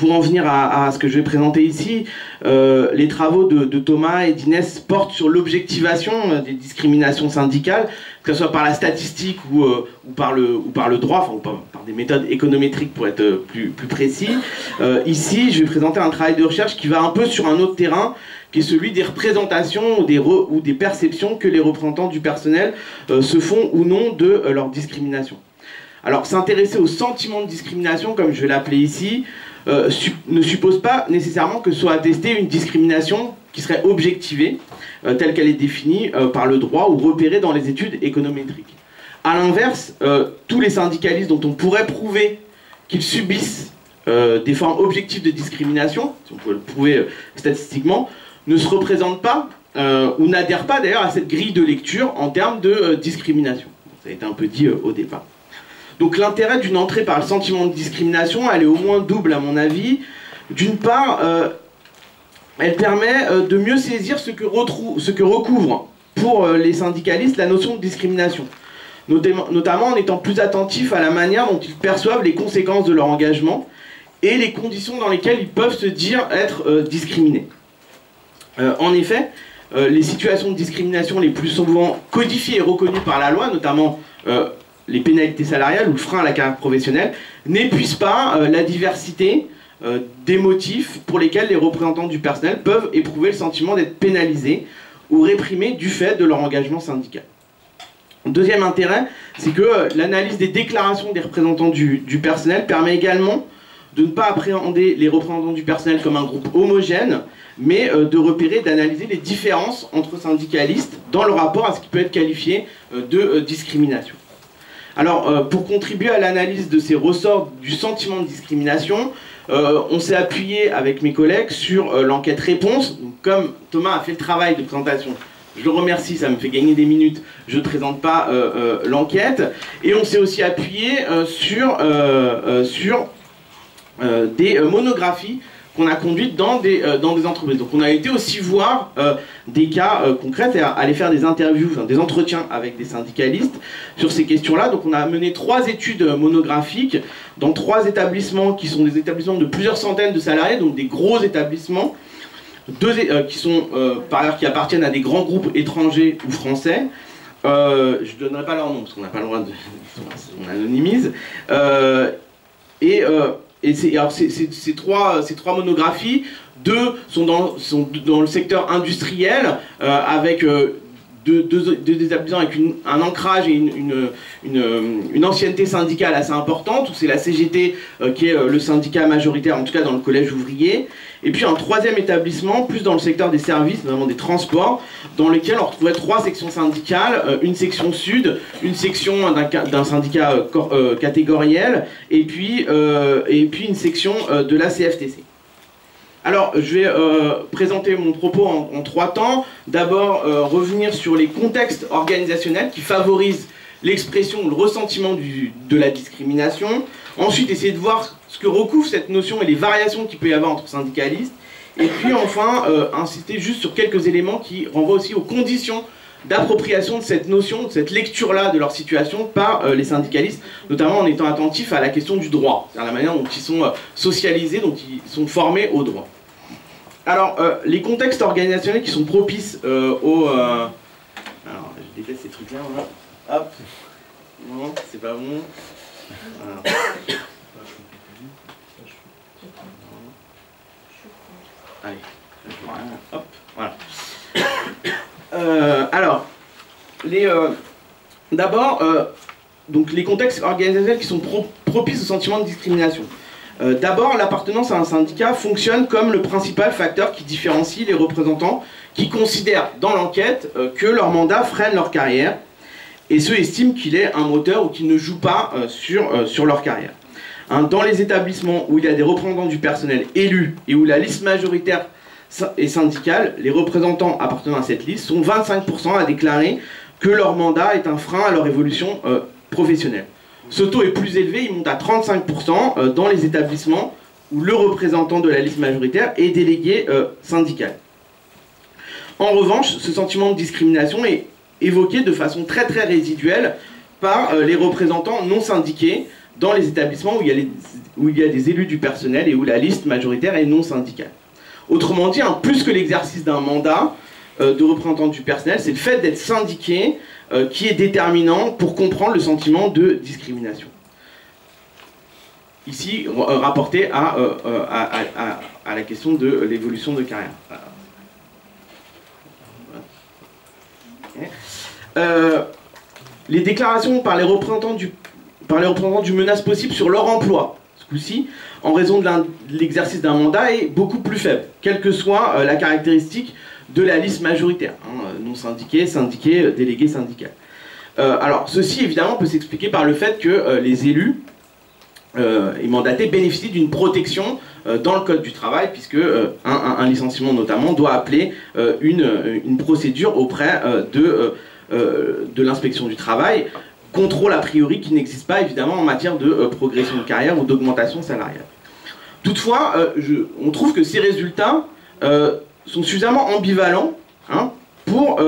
pour en venir à ce que je vais présenter ici, les travaux de Thomas et d'Inès portent sur l'objectivation des discriminations syndicales, que ce soit par la statistique ou par le droit, enfin, ou par des méthodes économétriques pour être plus précis. Ici, je vais présenter un travail de recherche qui va un peu sur un autre terrain, qui est celui des représentations ou des perceptions que les représentants du personnel se font ou non de leur discrimination. Alors, s'intéresser au sentiment de discrimination, comme je vais l'appeler ici, ne suppose pas nécessairement que soit attestée une discrimination qui serait objectivée, telle qu'elle est définie par le droit ou repérée dans les études économétriques. A l'inverse, tous les syndicalistes dont on pourrait prouver qu'ils subissent des formes objectives de discrimination, si on peut le prouver statistiquement, ne se représentent pas ou n'adhèrent pas d'ailleurs à cette grille de lecture en termes de discrimination. Ça a été un peu dit au départ. Donc l'intérêt d'une entrée par le sentiment de discrimination, elle est au moins double à mon avis. D'une part, elle permet de mieux saisir ce que recouvre pour les syndicalistes la notion de discrimination. Notamment en étant plus attentifs à la manière dont ils perçoivent les conséquences de leur engagement et les conditions dans lesquelles ils peuvent se dire être discriminés. En effet, les situations de discrimination les plus souvent codifiées et reconnues par la loi, notamment les pénalités salariales ou le frein à la carrière professionnelle, n'épuisent pas la diversité des motifs pour lesquels les représentants du personnel peuvent éprouver le sentiment d'être pénalisés ou réprimés du fait de leur engagement syndical. Deuxième intérêt, c'est que l'analyse des déclarations des représentants du personnel permet également de ne pas appréhender les représentants du personnel comme un groupe homogène, mais de repérer, d'analyser les différences entre syndicalistes dans le rapport à ce qui peut être qualifié de discrimination. Alors, pour contribuer à l'analyse de ces ressorts du sentiment de discrimination, on s'est appuyé avec mes collègues sur l'enquête réponse. Donc, comme Thomas a fait le travail de présentation, je le remercie, ça me fait gagner des minutes, je ne présente pas l'enquête. Et on s'est aussi appuyé sur des monographies qu'on a conduites dans des entreprises. Donc on a été aussi voir des cas concrets, c'est-à-dire aller faire des interviews, enfin, des entretiens avec des syndicalistes sur ces questions-là. Donc on a mené 3 études monographiques dans 3 établissements qui sont des établissements de plusieurs centaines de salariés, donc des gros établissements, qui appartiennent à des grands groupes étrangers ou français. Je ne donnerai pas leur nom parce qu'on n'a pas le droit on anonymise. Ces trois monographies, 2 sont dans le secteur industriel, avec deux établissements avec un ancrage et une ancienneté syndicale assez importante, où c'est la CGT qui est le syndicat majoritaire, en tout cas dans le collège ouvrier. Et puis un 3e établissement, plus dans le secteur des services, notamment des transports, dans lequel on retrouvait 3 sections syndicales, une section sud, une section d'un syndicat catégoriel, et puis une section de la CFTC. Alors, je vais présenter mon propos en 3 temps. D'abord, revenir sur les contextes organisationnels qui favorisent l'expression, le ressentiment de la discrimination. Ensuite, essayer de voir ce que recouvre cette notion et les variations qu'il peut y avoir entre syndicalistes. Et puis enfin, insister juste sur quelques éléments qui renvoient aussi aux conditions d'appropriation de cette notion, de cette lecture-là de leur situation par les syndicalistes, notamment en étant attentifs à la question du droit, c'est-à-dire la manière dont ils sont socialisés, dont ils sont formés au droit. Alors, les contextes organisationnels qui sont propices Alors, je déteste ces trucs-là, voilà. Hop. Non, c'est pas bon. Voilà. Allez, hop, voilà. Alors, d'abord, donc les contextes organisationnels qui sont propices au sentiment de discrimination. D'abord, l'appartenance à un syndicat fonctionne comme le principal facteur qui différencie les représentants qui considèrent dans l'enquête que leur mandat freine leur carrière, et ceux estiment qu'il est un moteur ou qu'il ne joue pas sur leur carrière. Dans les établissements où il y a des représentants du personnel élus et où la liste majoritaire est syndicale, les représentants appartenant à cette liste sont 25% à déclarer que leur mandat est un frein à leur évolution professionnelle. Ce taux est plus élevé, il monte à 35% dans les établissements où le représentant de la liste majoritaire est délégué syndical. En revanche, ce sentiment de discrimination est évoqué de façon très résiduelle par les représentants non syndiqués, dans les établissements où il y a des élus du personnel et où la liste majoritaire est non syndicale. Autrement dit, plus que l'exercice d'un mandat de représentant du personnel, c'est le fait d'être syndiqué qui est déterminant pour comprendre le sentiment de discrimination. Ici, rapporté à la question de l'évolution de carrière. Les déclarations par les représentants du menace possible sur leur emploi, ce coup-ci, en raison de l'exercice d'un mandat, est beaucoup plus faible, quelle que soit la caractéristique de la liste majoritaire, non syndiqué, syndiqué, délégué syndical. Alors, ceci, évidemment, peut s'expliquer par le fait que les élus et mandatés bénéficient d'une protection dans le Code du travail, puisque un licenciement, notamment, doit appeler une procédure auprès de l'inspection du travail, contrôle a priori qui n'existe pas, évidemment, en matière de progression de carrière ou d'augmentation salariale. Toutefois, on trouve que ces résultats sont suffisamment ambivalents pour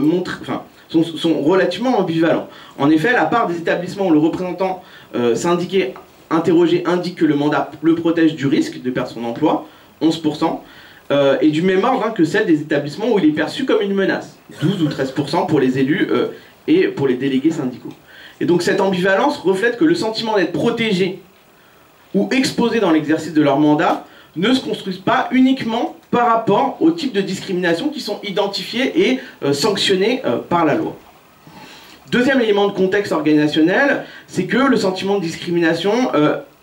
montrer... Enfin, sont relativement ambivalents. En effet, la part des établissements où le représentant syndiqué interrogé indique que le mandat le protège du risque de perdre son emploi, 11%, et du même ordre que celle des établissements où il est perçu comme une menace, 12 ou 13% pour les élus et pour les délégués syndicaux. Et donc cette ambivalence reflète que le sentiment d'être protégé ou exposé dans l'exercice de leur mandat ne se construisent pas uniquement par rapport aux types de discrimination qui sont identifiés et sanctionnés par la loi. Deuxième élément de contexte organisationnel, c'est que le sentiment de discrimination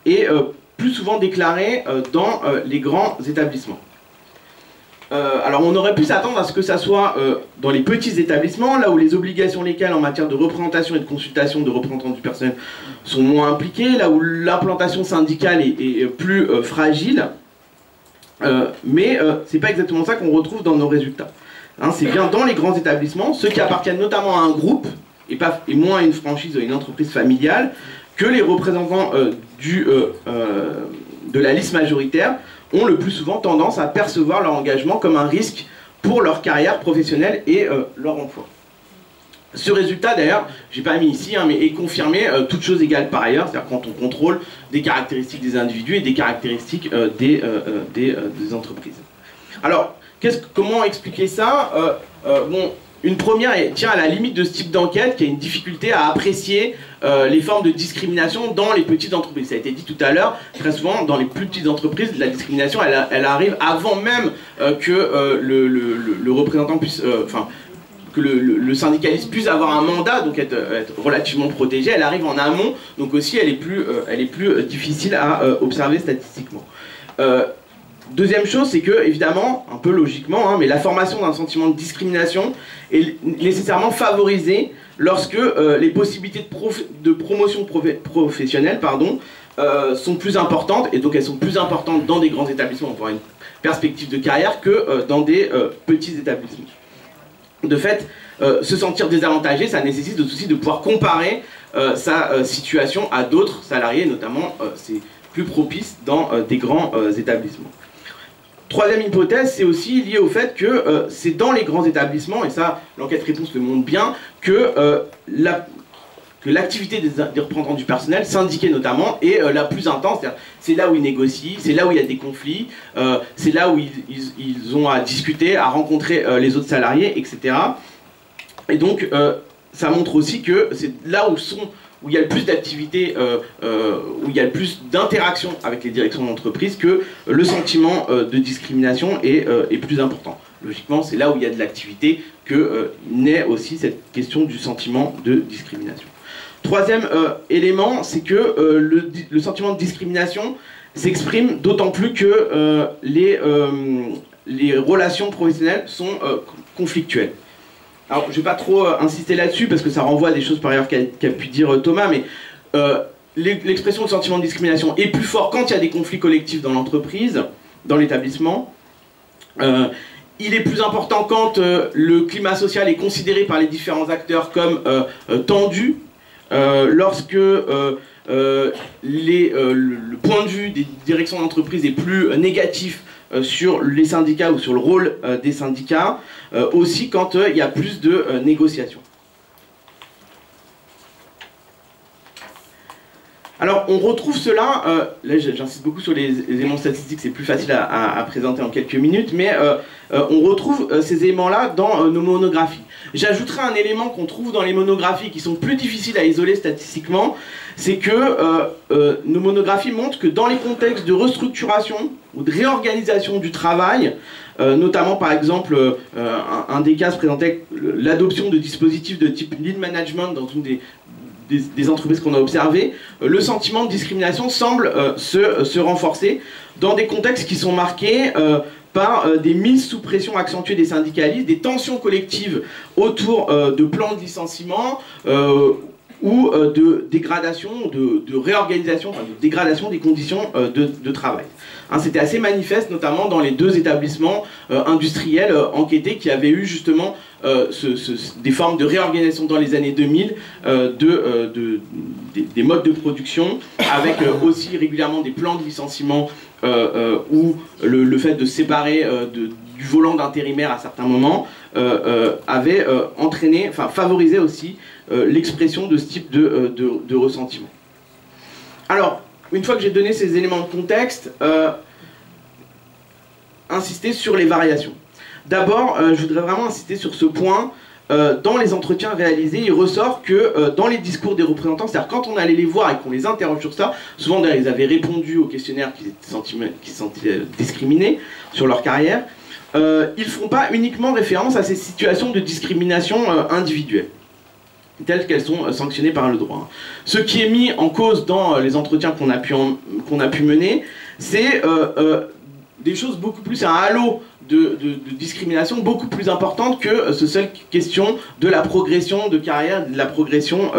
est plus souvent déclaré dans les grands établissements. Alors on aurait pu s'attendre à ce que ça soit dans les petits établissements, là où les obligations légales en matière de représentation et de consultation de représentants du personnel sont moins impliquées, là où l'implantation syndicale est plus fragile. Mais c'est pas exactement ça qu'on retrouve dans nos résultats. C'est bien dans les grands établissements, ceux qui appartiennent notamment à un groupe, et moins à une franchise ou une entreprise familiale, que les représentants de la liste majoritaire ont le plus souvent tendance à percevoir leur engagement comme un risque pour leur carrière professionnelle et leur emploi. Ce résultat, d'ailleurs, j'ai pas mis ici, mais est confirmé, toutes choses égales par ailleurs, c'est-à-dire quand on contrôle des caractéristiques des individus et des caractéristiques des entreprises. Alors, comment expliquer ça? Bon, une première tient à la limite de ce type d'enquête, qui a une difficulté à apprécier les formes de discrimination dans les petites entreprises. Ça a été dit tout à l'heure, très souvent, dans les plus petites entreprises, la discrimination, elle arrive avant même que le représentant puisse... que le syndicaliste puisse avoir un mandat, donc être relativement protégé, elle arrive en amont, donc aussi elle est plus difficile à observer statistiquement. Deuxième chose, c'est que, évidemment, un peu logiquement, mais la formation d'un sentiment de discrimination est nécessairement favorisée lorsque les possibilités de promotion professionnelle sont plus importantes, et donc elles sont plus importantes dans des grands établissements pour avoir une perspective de carrière que dans des petits établissements. De fait, se sentir désavantagé, ça nécessite aussi de pouvoir comparer sa situation à d'autres salariés, notamment c'est plus propice dans des grands établissements. Troisième hypothèse, c'est aussi lié au fait que c'est dans les grands établissements, et ça l'enquête réponse le montre bien, que l'activité des représentants du personnel, syndiqués notamment, est la plus intense. C'est là où ils négocient, c'est là où il y a des conflits, c'est là où ils ont à discuter, à rencontrer les autres salariés, etc. Et donc, ça montre aussi que c'est là où il y a le plus d'activités, où il y a le plus d'interactions avec les directions d'entreprise, que le sentiment de discrimination est plus important. Logiquement, c'est là où il y a de l'activité que naît aussi cette question du sentiment de discrimination. Troisième élément, c'est que le sentiment de discrimination s'exprime d'autant plus que les relations professionnelles sont conflictuelles. Alors, je ne vais pas trop insister là-dessus, parce que ça renvoie à des choses par ailleurs qu'a pu dire Thomas, mais l'expression de sentiment de discrimination est plus fort quand il y a des conflits collectifs dans l'entreprise, dans l'établissement. Il est plus important quand le climat social est considéré par les différents acteurs comme tendu, lorsque le point de vue des directions d'entreprise est plus négatif sur les syndicats ou sur le rôle des syndicats, aussi quand il y a plus de négociations. Alors, on retrouve cela, là j'insiste beaucoup sur les éléments statistiques, c'est plus facile à présenter en quelques minutes, mais on retrouve ces éléments-là dans nos monographies. J'ajouterai un élément qu'on trouve dans les monographies qui sont plus difficiles à isoler statistiquement, c'est que nos monographies montrent que dans les contextes de restructuration ou de réorganisation du travail, notamment par exemple, un des cas se présentait l'adoption de dispositifs de type lean management dans une des entreprises qu'on a observées, le sentiment de discrimination semble se renforcer dans des contextes qui sont marqués par des mises sous pression accentuées des syndicalistes, des tensions collectives autour de plans de licenciement ou de dégradation, de réorganisation, enfin de dégradation des conditions de travail. Hein, c'était assez manifeste, notamment dans les deux établissements industriels enquêtés qui avaient eu justement des formes de réorganisation dans les années 2000 des modes de production, avec aussi régulièrement des plans de licenciement où le fait de se séparer du volant d'intérimaire à certains moments avait entraîné, enfin favorisé aussi l'expression de ce type de ressentiment. Alors, une fois que j'ai donné ces éléments de contexte, insister sur les variations. D'abord, je voudrais vraiment insister sur ce point. Dans les entretiens réalisés, il ressort que dans les discours des représentants, c'est-à-dire quand on allait les voir et qu'on les interroge sur ça, souvent d'ailleurs ils avaient répondu au questionnaire qu'ils se sentaient discriminés sur leur carrière, ils ne font pas uniquement référence à ces situations de discrimination individuelle, telles qu'elles sont sanctionnées par le droit. Ce qui est mis en cause dans les entretiens qu'on a pu mener, c'est des choses beaucoup plus, un halo de discrimination beaucoup plus importante que ce seule question de la progression de carrière, de la progression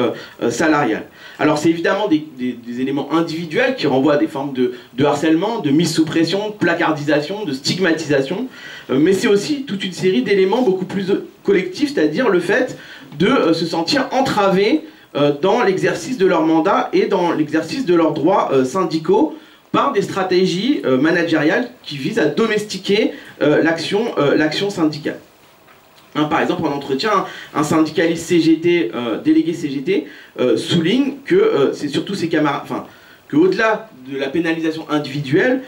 salariale. Alors c'est évidemment des éléments individuels qui renvoient à des formes de harcèlement, de mise sous pression, de placardisation, de stigmatisation, mais c'est aussi toute une série d'éléments beaucoup plus collectifs, c'est-à-dire le fait de se sentir entravé dans l'exercice de leur mandat et dans l'exercice de leurs droits syndicaux, par des stratégies managériales qui visent à domestiquer l'action syndicale. Hein, par exemple, en entretien, un syndicaliste CGT, délégué CGT, souligne que c'est surtout ses camarades, enfin, qu'au-delà de la pénalisation individuelle,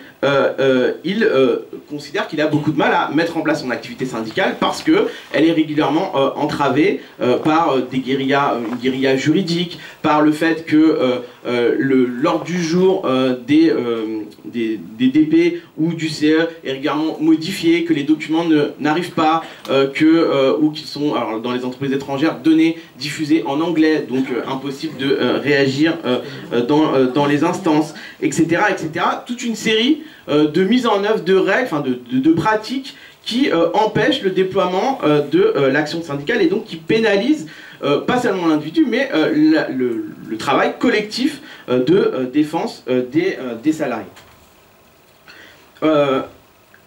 il considère qu'il a beaucoup de mal à mettre en place son activité syndicale parce qu'elle est régulièrement entravée par une guérilla juridique, par le fait que l'ordre du jour des DP ou du CE est régulièrement modifié, que les documents n'arrivent pas, ou qu'ils sont, alors, dans les entreprises étrangères, diffusés en anglais, donc impossible de réagir dans les instances, etc., etc. Toute une série de mise en œuvre de règles, enfin de pratiques qui empêchent le déploiement de l'action syndicale et donc qui pénalisent pas seulement l'individu, mais le travail collectif de défense des salariés.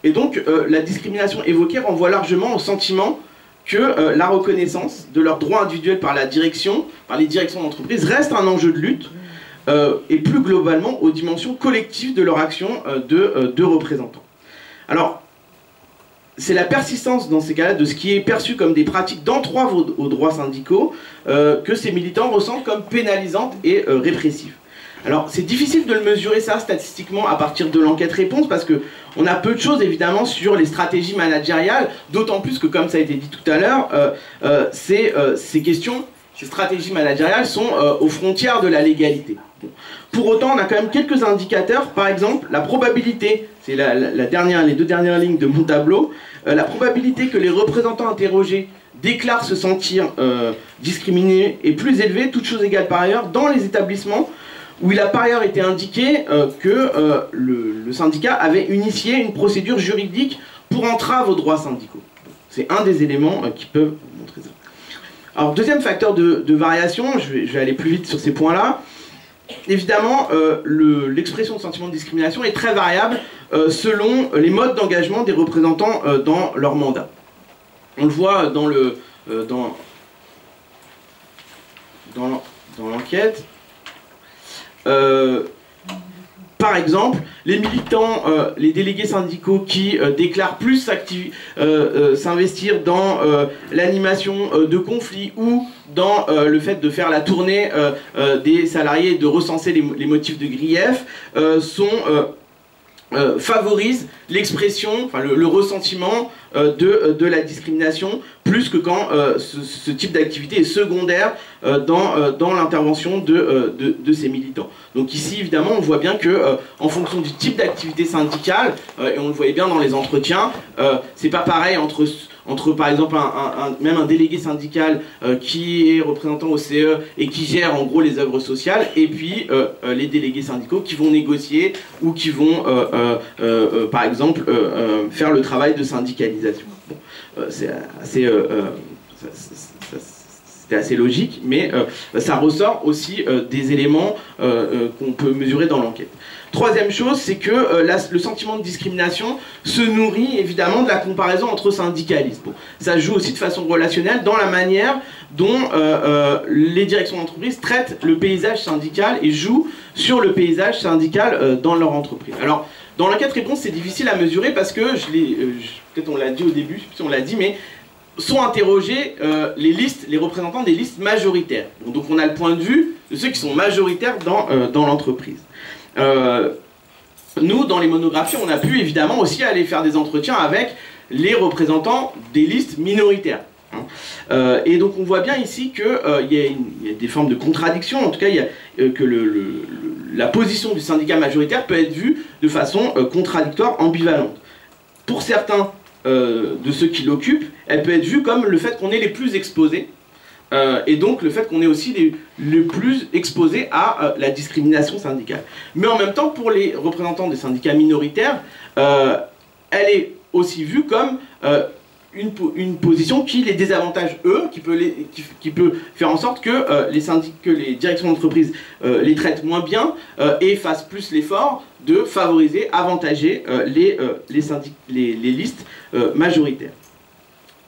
Et donc la discrimination évoquée renvoie largement au sentiment que la reconnaissance de leurs droits individuels par les directions d'entreprise reste un enjeu de lutte, et plus globalement aux dimensions collectives de leur action de représentants. Alors, c'est la persistance dans ces cas-là de ce qui est perçu comme des pratiques d'entrave aux droits syndicaux que ces militants ressentent comme pénalisantes et répressives. Alors, c'est difficile de le mesurer ça statistiquement à partir de l'enquête-réponse parce qu'on a peu de choses évidemment sur les stratégies managériales, d'autant plus que, comme ça a été dit tout à l'heure, ces stratégies managériales sont aux frontières de la légalité. Bon. Pour autant, on a quand même quelques indicateurs, par exemple, la probabilité, c'est les deux dernières lignes de mon tableau, la probabilité que les représentants interrogés déclarent se sentir discriminés est plus élevée, toutes choses égales par ailleurs, dans les établissements où il a par ailleurs été indiqué que le syndicat avait initié une procédure juridique pour entrave aux droits syndicaux. C'est un des éléments qui peuvent montrer ça. Alors, deuxième facteur de variation, je vais aller plus vite sur ces points-là. Évidemment, l'expression de sentiment de discrimination est très variable selon les modes d'engagement des représentants dans leur mandat. On le voit dans l'enquête. Par exemple, les militants, les délégués syndicaux qui déclarent plus s'investir dans l'animation de conflits ou dans le fait de faire la tournée des salariés et de recenser les motifs de grief, favorisent l'expression, enfin le ressentiment de la discrimination, plus que quand ce type d'activité est secondaire dans l'intervention de ces militants. Donc ici, évidemment, on voit bien que en fonction du type d'activité syndicale, et on le voyait bien dans les entretiens, c'est pas pareil entre par exemple même un délégué syndical qui est représentant au CE et qui gère en gros les œuvres sociales, et puis les délégués syndicaux qui vont négocier ou qui vont par exemple faire le travail de syndicalisation. Bon, c'est assez, c'était assez logique, mais ça ressort aussi des éléments qu'on peut mesurer dans l'enquête. Troisième chose, c'est que le sentiment de discrimination se nourrit évidemment de la comparaison entre syndicalistes. Bon, ça joue aussi de façon relationnelle dans la manière dont les directions d'entreprise traitent le paysage syndical et jouent sur le paysage syndical dans leur entreprise. Alors, dans l'enquête réponse, c'est difficile à mesurer parce que, peut-être on l'a dit au début, je sais plus si on l'a dit, mais sont interrogés les représentants des listes majoritaires. Bon, donc on a le point de vue de ceux qui sont majoritaires dans l'entreprise. Nous, dans les monographies, on a pu évidemment aussi aller faire des entretiens avec les représentants des listes minoritaires. Et donc on voit bien ici qu'il y a des formes de contradiction, en tout cas que la position du syndicat majoritaire peut être vue de façon contradictoire, ambivalente. Pour certains de ceux qui l'occupent, elle peut être vue comme le fait qu'on est les plus exposés, et donc le fait qu'on est aussi les plus exposés à la discrimination syndicale. Mais en même temps, pour les représentants des syndicats minoritaires, elle est aussi vue comme une position qui les désavantage eux, qui peut faire en sorte que les directions d'entreprise les traitent moins bien et fassent plus l'effort de favoriser, avantager les listes majoritaires.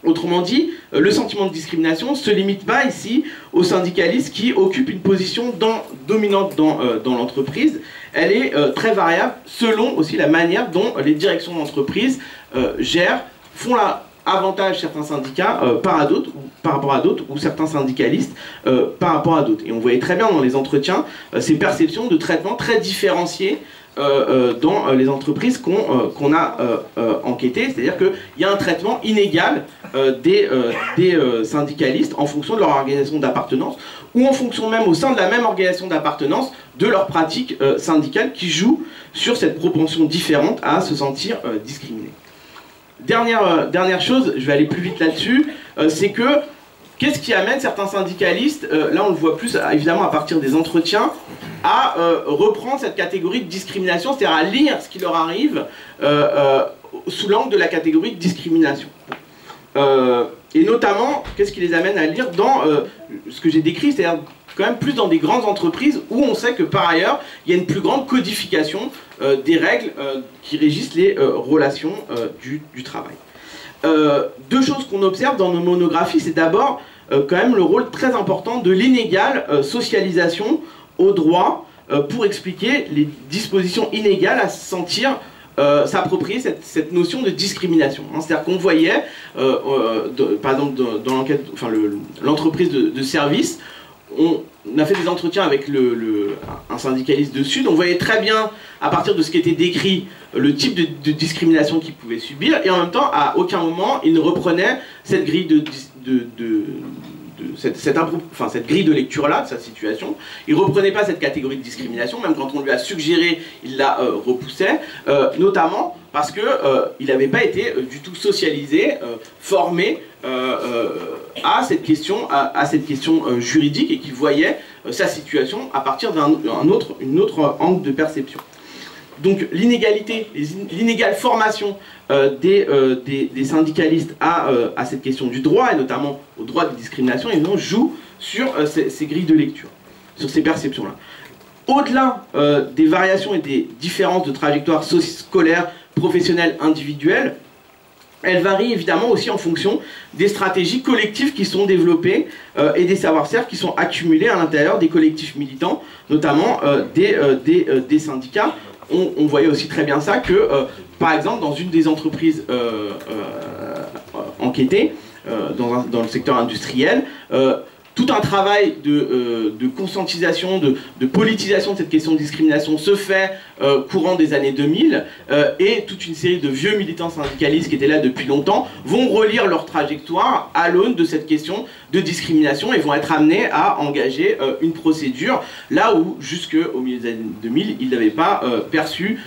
Autrement dit, le sentiment de discrimination ne se limite pas ici aux syndicalistes qui occupent une position dominante dans l'entreprise. Elle est très variable selon aussi la manière dont les directions d'entreprise gèrent, font avantage certains syndicats par rapport à d'autres, ou certains syndicalistes par rapport à d'autres. Et on voyait très bien dans les entretiens ces perceptions de traitement très différenciées dans les entreprises qu'on a enquêtées, c'est-à-dire qu'il y a un traitement inégal des syndicalistes en fonction de leur organisation d'appartenance, ou en fonction même au sein de la même organisation d'appartenance de leurs pratiques syndicales qui jouent sur cette propension différente à se sentir discriminés. Dernière chose, je vais aller plus vite là-dessus, c'est que qu'est-ce qui amène certains syndicalistes, là on le voit plus évidemment à partir des entretiens, à reprendre cette catégorie de discrimination, c'est-à-dire à lire ce qui leur arrive sous l'angle de la catégorie de discrimination. Et notamment, qu'est-ce qui les amène à lire dans ce que j'ai décrit, c'est-à-dire quand même plus dans des grandes entreprises où on sait que par ailleurs, il y a une plus grande codification des règles qui régissent les relations du travail. Deux choses qu'on observe dans nos monographies, c'est d'abord quand même le rôle très important de l'inégale socialisation au droit pour expliquer les dispositions inégales à se sentir s'approprier cette notion de discrimination. C'est-à-dire qu'on voyait, par exemple dans l'enquête, enfin l'entreprise de service, on a fait des entretiens avec un syndicaliste de Sud, on voyait très bien, à partir de ce qui était décrit, le type de discrimination qu'il pouvait subir, et en même temps, à aucun moment, il ne reprenait cette grille cette grille de lecture-là, de sa situation. Il ne reprenait pas cette catégorie de discrimination, même quand on lui a suggéré, il la repoussait, notamment parce qu'il n'avait pas été du tout socialisé, formé à cette question juridique, et qu'il voyait sa situation à partir d'une autre angle de perception. Donc l'inégale formation des syndicalistes à cette question du droit, et notamment au droit de discrimination, évidemment, joue sur ces grilles de lecture, sur ces perceptions-là. Au-delà des variations et des différences de trajectoire scolaire, professionnelle, individuelle, elle varie évidemment aussi en fonction des stratégies collectives qui sont développées et des savoir-faire qui sont accumulés à l'intérieur des collectifs militants, notamment des syndicats, on voyait aussi très bien ça que, par exemple, dans une des entreprises enquêtées, dans le secteur industriel, tout un travail de conscientisation, de politisation de cette question de discrimination se fait courant des années 2000, et toute une série de vieux militants syndicalistes qui étaient là depuis longtemps vont relire leur trajectoire à l'aune de cette question de discrimination et vont être amenés à engager une procédure, là où jusqu'au milieu des années 2000, ils n'avaient pas perçu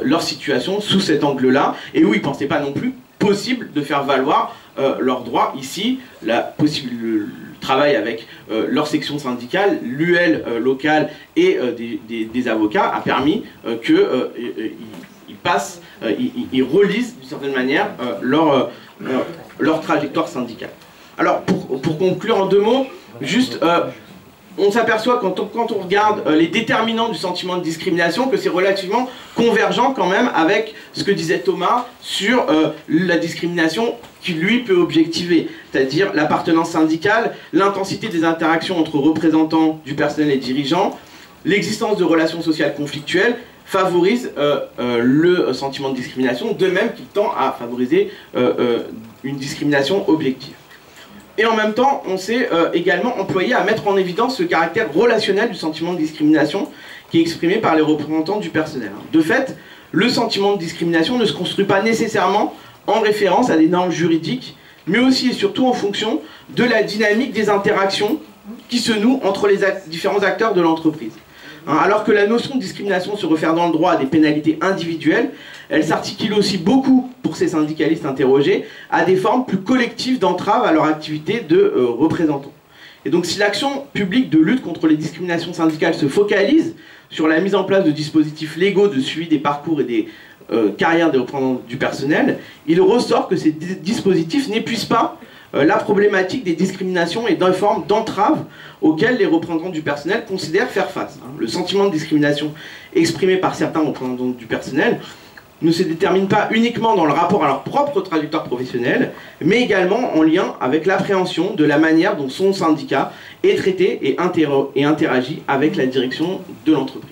leur situation sous cet angle-là, et où ils ne pensaient pas non plus possible de faire valoir leurs droits. Ici, le travail avec leur section syndicale, l'UL locale et des avocats a permis qu'ils ils relisent d'une certaine manière leur trajectoire syndicale. Alors pour conclure en 2 mots, juste on s'aperçoit quand on regarde les déterminants du sentiment de discrimination que c'est relativement convergent quand même avec ce que disait Thomas sur la discrimination qui lui peut objectiver, c'est-à-dire l'appartenance syndicale, l'intensité des interactions entre représentants du personnel et dirigeants, l'existence de relations sociales conflictuelles favorise le sentiment de discrimination, de même qu'il tend à favoriser une discrimination objective. Et en même temps, on s'est également employé à mettre en évidence ce caractère relationnel du sentiment de discrimination qui est exprimé par les représentants du personnel. De fait, le sentiment de discrimination ne se construit pas nécessairement en référence à des normes juridiques, mais aussi et surtout en fonction de la dynamique des interactions qui se nouent entre les différents acteurs de l'entreprise. Alors que la notion de discrimination se réfère dans le droit à des pénalités individuelles, elle s'articule aussi beaucoup, pour ces syndicalistes interrogés, à des formes plus collectives d'entrave à leur activité de représentants. Et donc si l'action publique de lutte contre les discriminations syndicales se focalise sur la mise en place de dispositifs légaux de suivi des parcours et des carrières des représentants du personnel, il ressort que ces dispositifs n'épuisent pas la problématique des discriminations et des formes d'entrave auxquelles les représentants du personnel considèrent faire face. Le sentiment de discrimination exprimé par certains représentants du personnel ne se détermine pas uniquement dans le rapport à leur propre trajectoire professionnelle, mais également en lien avec l'appréhension de la manière dont son syndicat est traité et interagit avec la direction de l'entreprise.